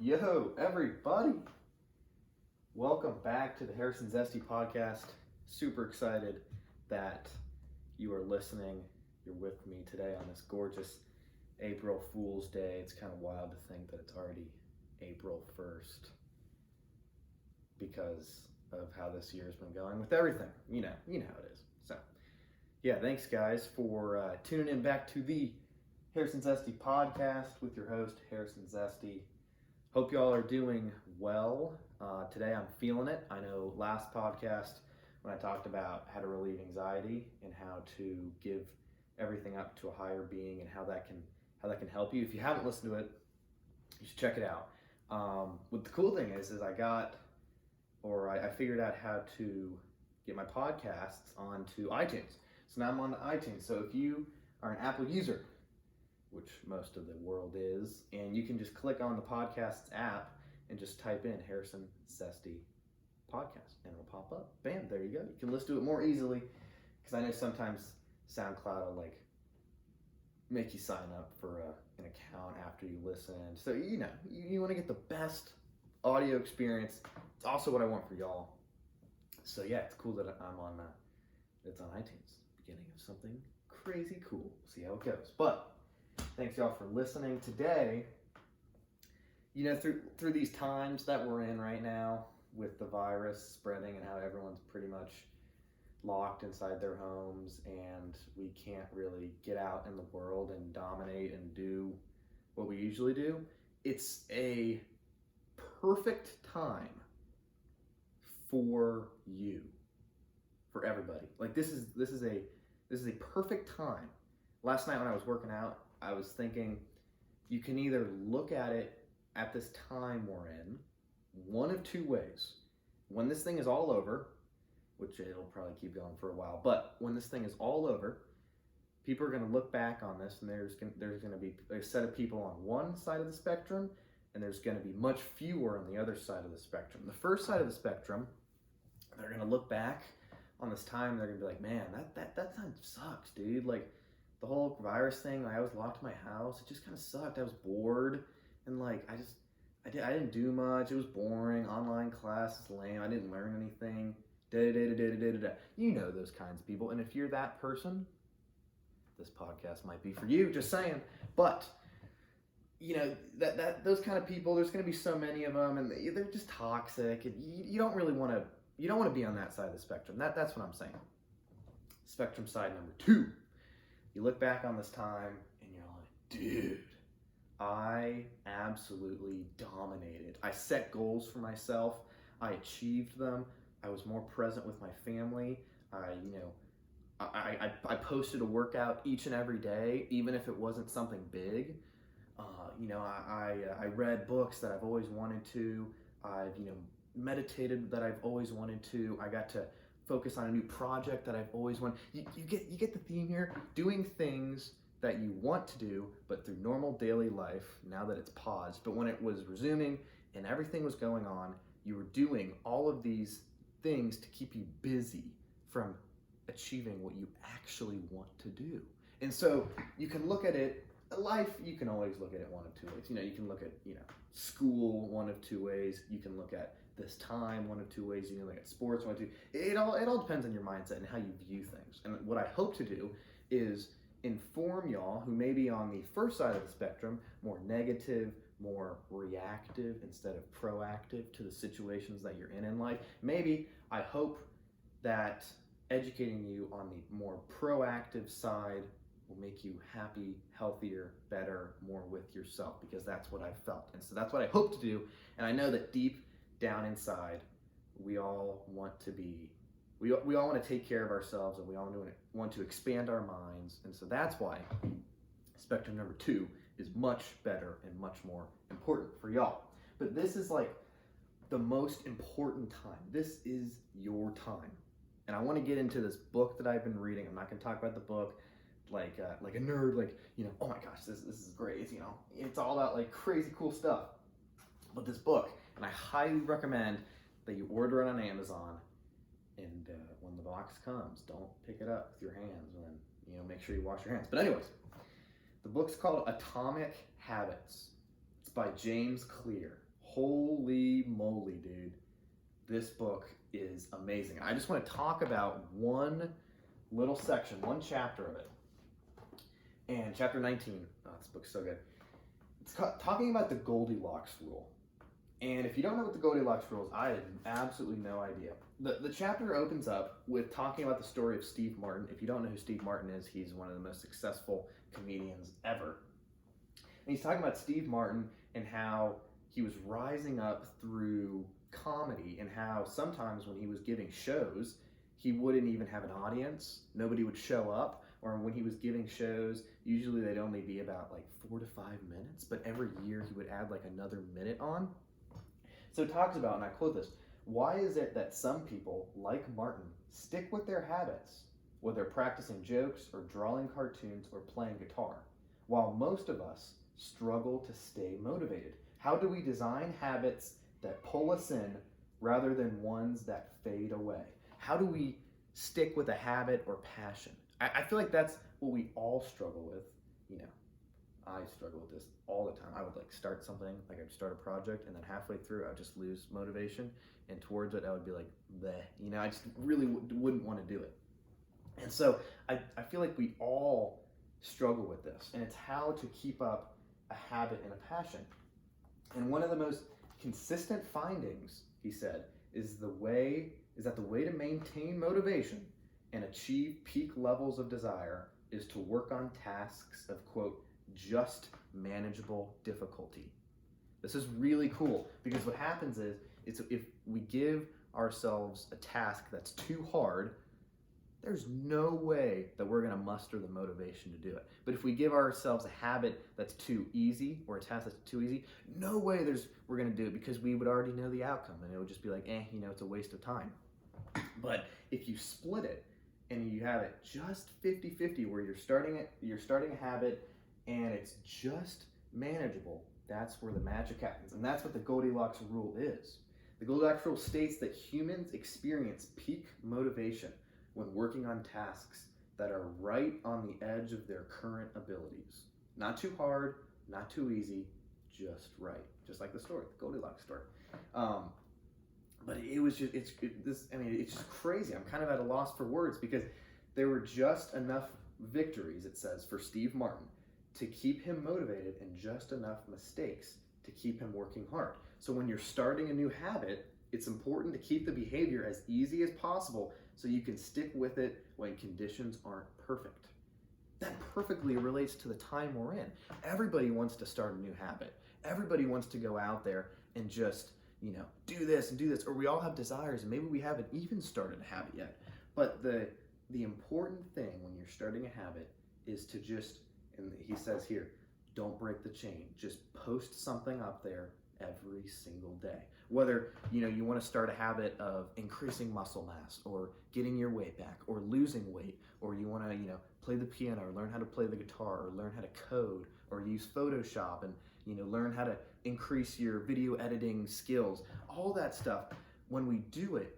Yo, everybody! Welcome back to the Harrison Zesty podcast. Super excited that you are listening. You're with me today on this gorgeous April Fool's Day. It's kind of wild to think that it's already April 1st because of how this year's been going with everything. You know how it is. So, yeah, thanks guys for tuning in back to the Harrison Zesty podcast with your host, Harrison Zesty. Hope y'all are doing well. Today I'm feeling it. I know last podcast when I talked about how to relieve anxiety and how to give everything up to a higher being and how that can help you. If you haven't listened to it, you should check it out. What the cool thing is I figured out how to get my podcasts onto iTunes. So now I'm on iTunes. So if you are an Apple user, which most of the world is, and you can just click on the podcasts app and just type in Harrison Zesty podcast and it'll pop up. Bam, there you go. You can listen to it more easily because I know sometimes SoundCloud will make you sign up for an account after you listen. So you want to get the best audio experience. It's also what I want for y'all. So yeah, it's cool that it's on iTunes. Beginning of something crazy cool. We'll see how it goes. But thanks y'all for listening today. Through these times that we're in right now with the virus spreading and how everyone's pretty much locked inside their homes and we can't really get out in the world and dominate and do what we usually do, it's a perfect time for you, for everybody. Like this is a perfect time. Last night when I was working out, I was thinking you can either look at it at this time we're in one of two ways. When this thing is all over, which it'll probably keep going for a while, but when this thing is all over, people are going to look back on this and there's going to be a set of people on one side of the spectrum and there's going to be much fewer on the other side of the spectrum. The first side of the spectrum, they're going to look back on this time and they're going to be like, man, that time sucks, dude. Like, the whole virus thing, I was locked in my house. It just kind of sucked. I was bored, and I didn't do much. It was boring. Online class is lame. I didn't learn anything. You know those kinds of people, and if you're that person, this podcast might be for you. Just saying. But that those kind of people, there's going to be so many of them, and they're just toxic. And you don't really want to. You don't want to be on that side of the spectrum. That's what I'm saying. Spectrum side number 2. You look back on this time and you're like, dude, I absolutely dominated. I set goals for myself. I achieved them. I was more present with my family. I posted a workout each and every day, even if it wasn't something big. I read books that I've always wanted to. I've meditated that I've always wanted to. I got to focus on a new project that I've always wanted. You get the theme here. Doing things that you want to do, but through normal daily life, now that it's paused. But when it was resuming and everything was going on, you were doing all of these things to keep you busy from achieving what you actually want to do. And so you can look at it, life, you can always look at it one of two ways. You can look at, school one of two ways. You can look at this time one of two ways. You can look at sports one of two. It all depends on your mindset and how you view things. And what I hope to do is inform y'all who may be on the first side of the spectrum, more negative, more reactive instead of proactive to the situations that you're in life. Maybe I hope that educating you on the more proactive side will make you happy, healthier, better, more with yourself, because that's what I felt. And so that's what I hope to do. And I know that deep down inside, we all want to take care of ourselves, and we all want to expand our minds. And so that's why spectrum number 2 is much better and much more important for y'all. But this is like the most important time. This is your time. And I want to get into this book that I've been reading. I'm not going to talk about the book like a nerd, oh my gosh, this is great. It's all about crazy cool stuff. But this book, and I highly recommend that you order it on Amazon. And when the box comes, don't pick it up with your hands, and make sure you wash your hands. But anyways, the book's called Atomic Habits. It's by James Clear. holy moly, dude. This book is amazing. I just want to talk about one little section, one chapter of it. And chapter 19, oh, this book's so good. It's talking about the Goldilocks Rule. And if you don't know what the Goldilocks Rule is, I have absolutely no idea. The chapter opens up with talking about the story of Steve Martin. If you don't know who Steve Martin is, he's one of the most successful comedians ever. And he's talking about Steve Martin and how he was rising up through comedy, and how sometimes when he was giving shows, he wouldn't even have an audience. Nobody would show up. Or when he was giving shows, usually they'd only be about like 4 to 5 minutes, but every year he would add like another minute on. So it talks about, and I quote this, why is it that some people, like Martin, stick with their habits, whether practicing jokes or drawing cartoons or playing guitar, while most of us struggle to stay motivated? How do we design habits that pull us in rather than ones that fade away? How do we stick with a habit or passion? I feel like that's what we all struggle with. You know, I struggle with this all the time. I would like start something, like I'd start a project, and then halfway through I'd just lose motivation, and towards it I would be like, bleh. You know, I just really wouldn't want to do it. And so I feel like we all struggle with this, and it's how to keep up a habit and a passion. And one of the most consistent findings, he said, is that the way to maintain motivation and achieve peak levels of desire is to work on tasks of, quote, just manageable difficulty. This is really cool, because what happens is if we give ourselves a task that's too hard, there's no way that we're going to muster the motivation to do it. But if we give ourselves a habit that's too easy, or a task that's too easy, no way we're going to do it, because we would already know the outcome, and it would just be like, you know, it's a waste of time. But if you split it and you have it just 50-50, where you're starting a habit and it's just manageable, that's where the magic happens. And that's what the Goldilocks Rule is. The Goldilocks Rule states that humans experience peak motivation when working on tasks that are right on the edge of their current abilities. Not too hard, not too easy, just right. Just like the story, the Goldilocks story. But it was just, it's just crazy. I'm kind of at a loss for words, because there were just enough victories, it says, for Steve Martin to keep him motivated, and just enough mistakes to keep him working hard. So when you're starting a new habit, it's important to keep the behavior as easy as possible so you can stick with it when conditions aren't perfect. That perfectly relates to the time we're in. Everybody wants to start a new habit. Everybody wants to go out there and just, you know, do this and do this, or we all have desires, and maybe we haven't even started a habit yet. But the important thing when you're starting a habit is to just, and he says here, don't break the chain. Just post something up there every single day. Whether, you know, you want to start a habit of increasing muscle mass, or getting your weight back, or losing weight, or you want to, you know, play the piano, or learn how to play the guitar, or learn how to code, or use Photoshop, and, you know, learn how to increase your video editing skills. All that stuff, when we do it,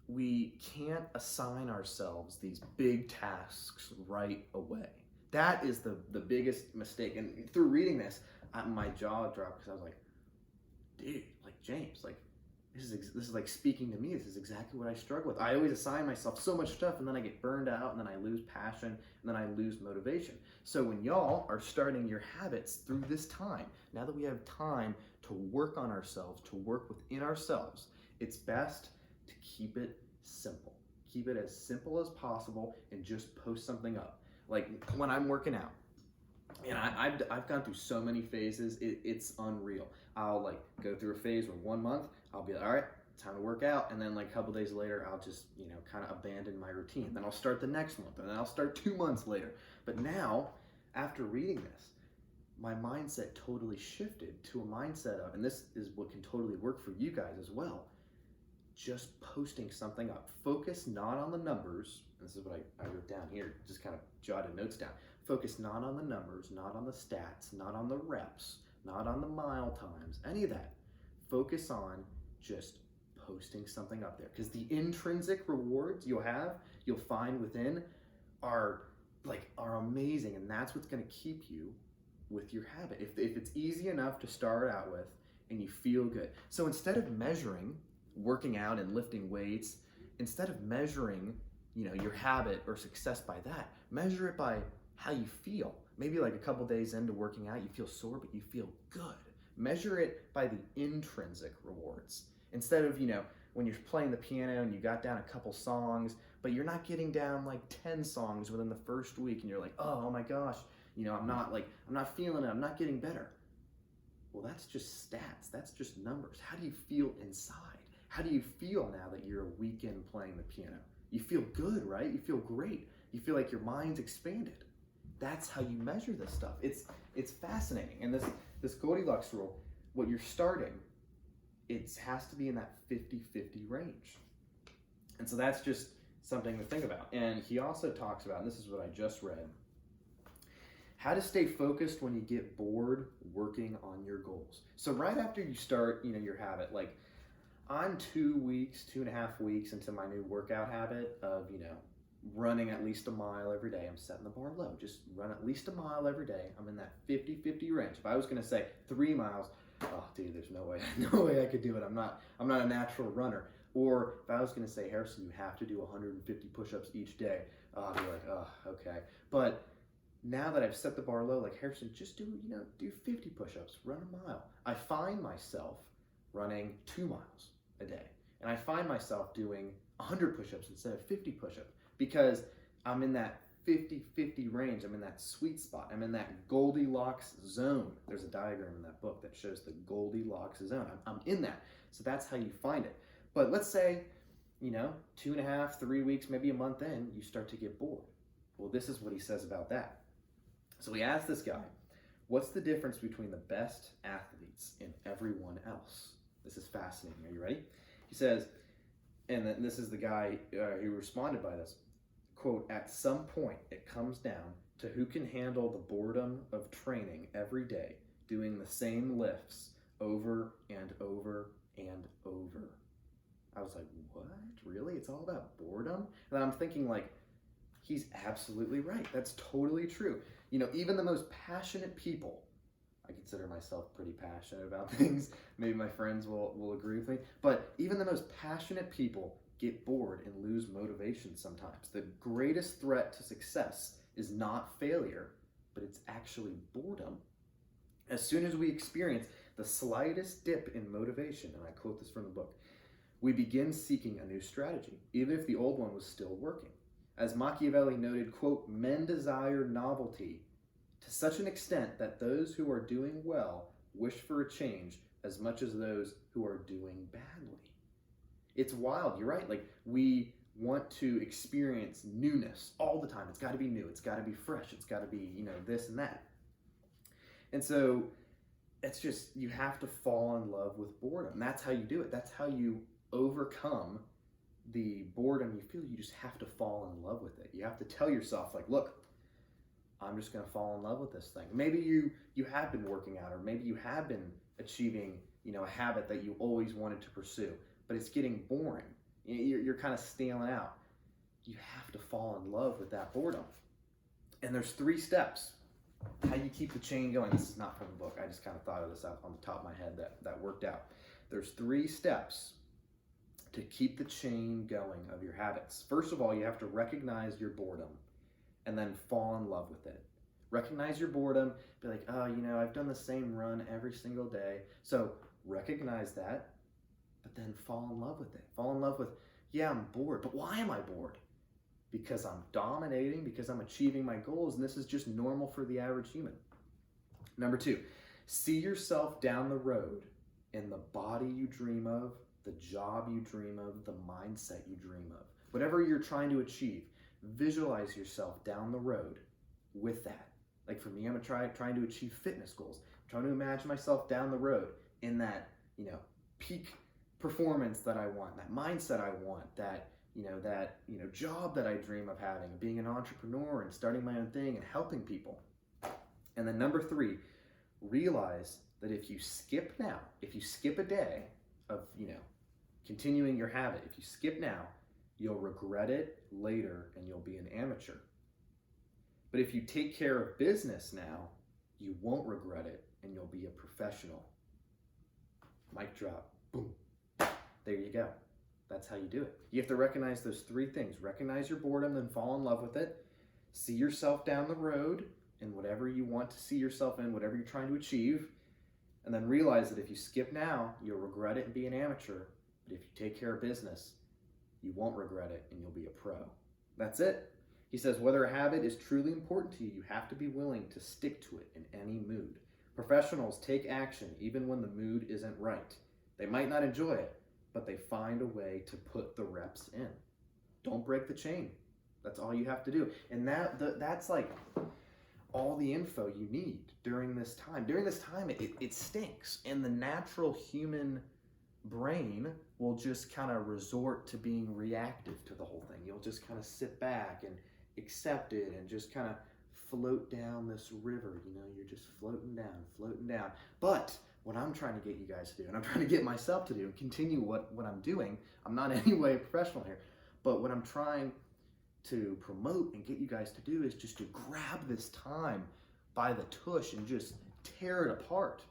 we can't assign ourselves these big tasks right away. That is the biggest mistake. And through reading this, my jaw dropped, because I was like, dude, like, James, like, this is like speaking to me. This is exactly what I struggle with. I always assign myself so much stuff, and then I get burned out, and then I lose passion, and then I lose motivation. So when y'all are starting your habits through this time, now that we have time to work on ourselves, to work within ourselves, it's best to keep it simple. Keep it as simple as possible, and just post something up. Like when I'm working out, and I've gone through so many phases, it's unreal. I'll like go through a phase where 1 month I'll be like, all right, time to work out, and then like a couple days later I'll just, you know, kind of abandon my routine. Then I'll start the next month, and then I'll start 2 months later. But now, after reading this, my mindset totally shifted to a mindset of, and this is what can totally work for you guys as well, just posting something up. Focus not on the numbers. This is what I wrote down here, just kind of jotted notes down. Focus not on the numbers, not on the stats, not on the reps, not on the mile times, any of that. Focus on just posting something up there, because the intrinsic rewards you'll find within are amazing, and that's what's going to keep you with your habit. If it's easy enough to start out with, and you feel good. So instead of measuring working out and lifting weights, instead of measuring, your habit or success by that, measure it by how you feel. Maybe like a couple days into working out, you feel sore, but you feel good. Measure it by the intrinsic rewards. Instead of, when you're playing the piano and you got down a couple songs, but you're not getting down like 10 songs within the first week, and you're like, oh my gosh, I'm not feeling it, I'm not getting better. Well, that's just stats, that's just numbers. How do you feel inside? How do you feel now that you're a weekend playing the piano? You feel good, right? You feel great. You feel like your mind's expanded. That's how you measure this stuff. It's fascinating. And this Goldilocks rule, what you're starting, it has to be in that 50-50 range. And so that's just something to think about. And he also talks about, and this is what I just read, how to stay focused when you get bored working on your goals. So right after you start, your habit, like I'm 2.5 weeks into my new workout habit of, running at least a mile every day. I'm setting the bar low. Just run at least a mile every day. I'm in that 50-50 range. If I was going to say 3 miles, oh, dude, there's no way I could do it. I'm not a natural runner. Or if I was going to say, Harrison, you have to do 150 push-ups each day, I'd be like, oh, okay. But now that I've set the bar low, like Harrison, just do 50 push-ups, run a mile. I find myself running 2 miles a day. And I find myself doing 100 push-ups instead of 50 push-ups because I'm in that 50-50 range. I'm in that sweet spot. I'm in that Goldilocks zone. There's a diagram in that book that shows the Goldilocks zone. I'm in that. So that's how you find it. But let's say, 2.5, 3 weeks, maybe a month in, you start to get bored. Well, this is what he says about that. So we asked this guy, what's the difference between the best athletes and everyone else? This is fascinating. Are you ready? He says, and this is the guy who responded by this, quote, at some point it comes down to who can handle the boredom of training every day, doing the same lifts over and over and over. I was like, what? Really? It's all about boredom? And I'm thinking like, he's absolutely right. That's totally true. Even the most passionate people, I consider myself pretty passionate about things. Maybe my friends will agree with me. But even the most passionate people get bored and lose motivation sometimes. The greatest threat to success is not failure, but it's actually boredom. As soon as we experience the slightest dip in motivation, and I quote this from the book, we begin seeking a new strategy, even if the old one was still working. As Machiavelli noted, quote, men desire novelty to such an extent that those who are doing well wish for a change as much as those who are doing badly. It's wild, you're right. Like, we want to experience newness all the time. It's got to be new. It's got to be fresh. It's got to be, this and that. And so it's just, you have to fall in love with boredom. That's how you do it. That's how you overcome the boredom you feel. You just have to fall in love with it. You have to tell yourself, like, look, I'm just going to fall in love with this thing. Maybe you have been working out, or maybe you have been achieving, a habit that you always wanted to pursue, but it's getting boring. You're kind of staling out. You have to fall in love with that boredom. And there's 3 steps. How you keep the chain going. This is not from the book. I just kind of thought of this out on the top of my head that worked out. There's 3 steps to keep the chain going of your habits. First of all, you have to recognize your boredom and then fall in love with it. Recognize your boredom, be like, oh, I've done the same run every single day. So recognize that, but then fall in love with it. Fall in love with, yeah, I'm bored, but why am I bored? Because I'm dominating, because I'm achieving my goals, and this is just normal for the average human. Number 2, see yourself down the road in the body you dream of, the job you dream of, the mindset you dream of. Whatever you're trying to achieve, visualize yourself down the road with that. Like for me, I'm trying to achieve fitness goals. I'm trying to imagine myself down the road in that, peak performance that I want, that mindset I want, that job that I dream of having, being an entrepreneur and starting my own thing and helping people. And then number 3, realize that if you skip a day of, continuing your habit, if you skip now, you'll regret it later and you'll be an amateur. But if you take care of business now, you won't regret it and you'll be a professional. Mic drop. Boom. There you go. That's how you do it. You have to recognize those three things. Recognize your boredom, then fall in love with it. See yourself down the road in whatever you want to see yourself in, whatever you're trying to achieve. And then realize that if you skip now, you'll regret it and be an amateur. But if you take care of business, you won't regret it and you'll be a pro. That's it. He says, whether a habit is truly important to you, you have to be willing to stick to it in any mood. Professionals take action even when the mood isn't right. They might not enjoy it, but they find a way to put the reps in. Don't break the chain. That's all you have to do. And that's like all the info you need during this time. During this time, it stinks. And the natural human brain will just kind of resort to being reactive to the whole thing. You'll just kind of sit back and accept it and just kind of float down this river. You know, you're just floating down. But what I'm trying to get you guys to do, and I'm trying to get myself to do, and continue what I'm doing, I'm not in any way a professional here, but what I'm trying to promote and get you guys to do is just to grab this time by the tush and just tear it apart.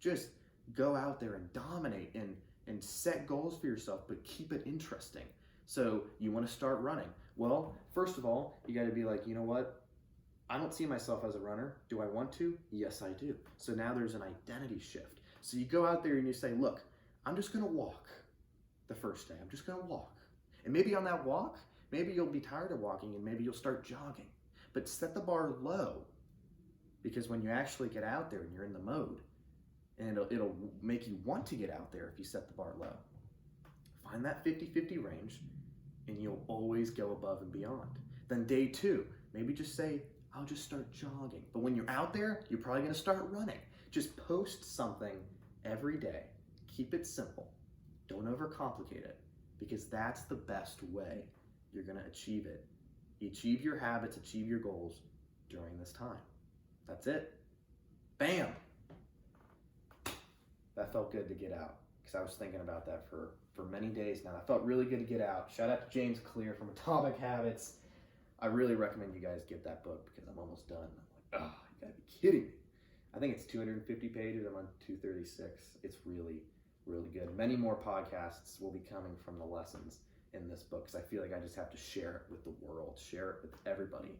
Just go out there and dominate and set goals for yourself, but keep it interesting. So you want to start running. Well, first of all, you got to be like, you know what? I don't see myself as a runner. Do I want to? Yes, I do. So now there's an identity shift. So you go out there and you say, look, I'm just going to walk the first day. I'm just going to walk. And maybe on that walk, maybe you'll be tired of walking and maybe you'll start jogging. But set the bar low, because when you actually get out there and you're in the mode, and it'll make you want to get out there if you set the bar low. Find that 50-50 range, and you'll always go above and beyond. Then day 2, maybe just say, I'll just start jogging. But when you're out there, you're probably going to start running. Just post something every day. Keep it simple. Don't overcomplicate it, because that's the best way you're going to achieve it. Achieve your habits, achieve your goals during this time. That's it. Bam! That felt good to get out, because I was thinking about that for many days now. That felt really good to get out. Shout out to James Clear from Atomic Habits. I really recommend you guys get that book, because I'm almost done. I'm like, oh, you gotta be kidding me. I think it's 250 pages. I'm on 236. It's really, really good. Many more podcasts will be coming from the lessons in this book, because I feel like I just have to share it with the world, share it with everybody.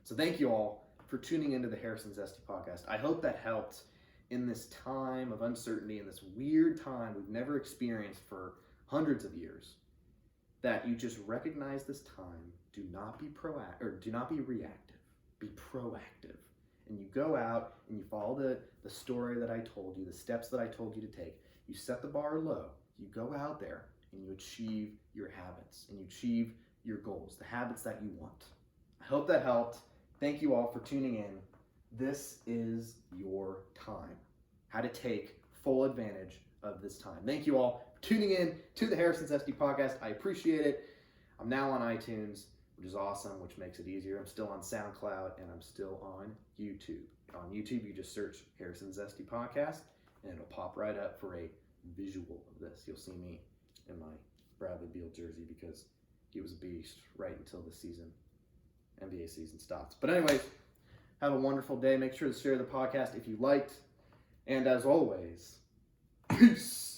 So thank you all for tuning into the Harrison Zesty podcast. I hope that helped in this time of uncertainty, in this weird time we've never experienced for hundreds of years, that you just recognize this time. Do not be proactive, or do not be reactive. Be proactive. And you go out and you follow the story that I told you, the steps that I told you to take. You set the bar low. You go out there and you achieve your habits and you achieve your goals, the habits that you want. I hope that helped. Thank you all for tuning in. This is your time. How to take full advantage of this time. Thank you all for tuning in to the Harrison Zesty podcast. I appreciate it. I'm now on iTunes, which is awesome, which makes it easier. I'm still on SoundCloud, and I'm still on YouTube. On YouTube, you just search Harrison Zesty podcast, and it'll pop right up for a visual of this. You'll see me in my Bradley Beal jersey, because he was a beast right until the NBA season stops. But anyways, have a wonderful day. Make sure to share the podcast if you liked. And as always, peace.